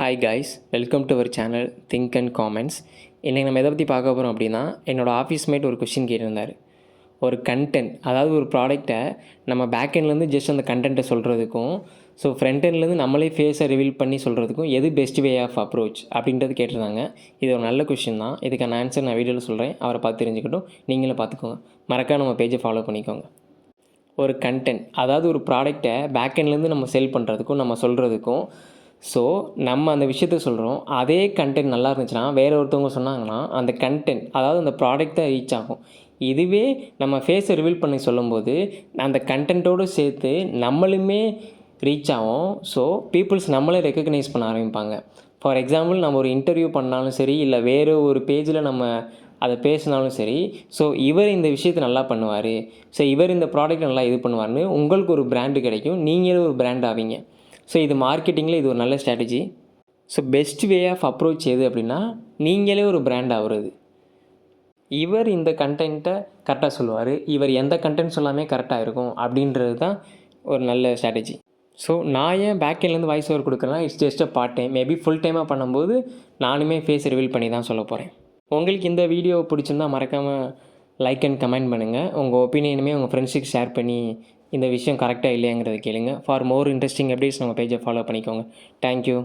Hi guys, welcome to our channel think and comments. இன்றைக்கி நம்ம எதை பற்றி பார்க்க போகிறோம் அப்படின்னா, என்னோடய ஆஃபீஸ் மேட் ஒரு கொஷின் கேட்டிருந்தார். ஒரு கண்டென்ட், அதாவது ஒரு ப்ராடக்ட்டை நம்ம பேக் எண்ட்லேருந்து ஜஸ்ட் அந்த கண்டென்ட்டை சொல்கிறதுக்கும், ஸோ ஃப்ரண்ட் எண்ட்லேருந்து நம்மளே ஃபேஸை ரிவீல் பண்ணி சொல்கிறதுக்கும் எது பெஸ்ட் வே ஆஃப் அப்ரோச் அப்படின்றது கேட்டிருந்தாங்க. இது ஒரு நல்ல கொஷின் தான். இதுக்கான ஆன்சர் நான் வீடியோவில் சொல்கிறேன். அவரை பார்த்து தெரிஞ்சுக்கிட்டும், நீங்களும் பார்த்துக்கோங்க. மறக்காம நம்ம பேஜை ஃபாலோ பண்ணிக்கோங்க. ஒரு கண்டென்ட், அதாவது ஒரு ப்ராடக்ட்டை பேக் எண்ட்லேருந்து நம்ம செல் பண்ணுறதுக்கும் நம்ம சொல்கிறதுக்கும், ஸோ நம்ம அந்த விஷயத்த சொல்கிறோம். அதே கண்டென்ட் நல்லா இருந்துச்சுன்னா வேறு ஒருத்தவங்க சொன்னாங்கன்னா அந்த கண்டென்ட், அதாவது அந்த ப்ராடக்ட் தான் ரீச் ஆகும். இதுவே நம்ம ஃபேஸை ரிவீல் பண்ணி சொல்லும்போது அந்த கண்டென்ட்டோடு சேர்த்து நம்மளுமே ரீச் ஆகும். ஸோ பீப்புள்ஸ் நம்மளே ரெக்கக்னைஸ் பண்ண ஆரம்பிப்பாங்க. ஃபார் எக்ஸாம்பிள், நம்ம ஒரு இன்டர்வியூ பண்ணாலும் சரி, இல்லை வேறு ஒரு பேஜில் நம்ம அதை பேசினாலும் சரி, ஸோ இவர் இந்த விஷயத்தை நல்லா பண்ணுவார், ஸோ இவர் இந்த ப்ராடக்ட் நல்லா இது பண்ணுவார்னு உங்களுக்கு ஒரு பிராண்டு கிடைக்கும். நீங்களே ஒரு பிராண்ட் ஆவீங்க. ஸோ இது மார்க்கெட்டிங்கில் இது ஒரு நல்ல strategy. So best way of approach எது அப்படின்னா, நீங்களே ஒரு பிராண்ட் ஆகுறது. இவர் இந்த கண்டென்ட்டை கரெக்டாக சொல்லுவார், இவர் எந்த கண்டென்ட் சொல்லாமே கரெக்டாக இருக்கும் அப்படின்றது தான் ஒரு நல்ல ஸ்ட்ராட்டஜி. ஸோ நான் ஏன் பேக் எண்ட்லேருந்து வாய்ஸ் ஓவர் கொடுக்குறேன்னா, it's just a part time. Maybe full டைமாக பண்ணும்போது நானுமே ஃபேஸ் ரிவீல் பண்ணி தான் சொல்ல போகிறேன். உங்களுக்கு இந்த வீடியோ பிடிச்சிருந்தா மறக்காமல் லைக் அண்ட் கமெண்ட் பண்ணுங்கள். உங்கள் ஒப்பீனியனுமே உங்கள் ஃப்ரெண்ட்ஸுக்கு ஷேர் பண்ணி இந்த விஷயம் கரெக்டாக இல்லையாங்கிறத கேளுங்க. ஃபார் மோர் இன்ட்ரெஸ்டிங் அப்டேட்ஸ் நம்ம பேஜை ஃபாலோ பண்ணிக்கோங்க. தேங்க்யூ.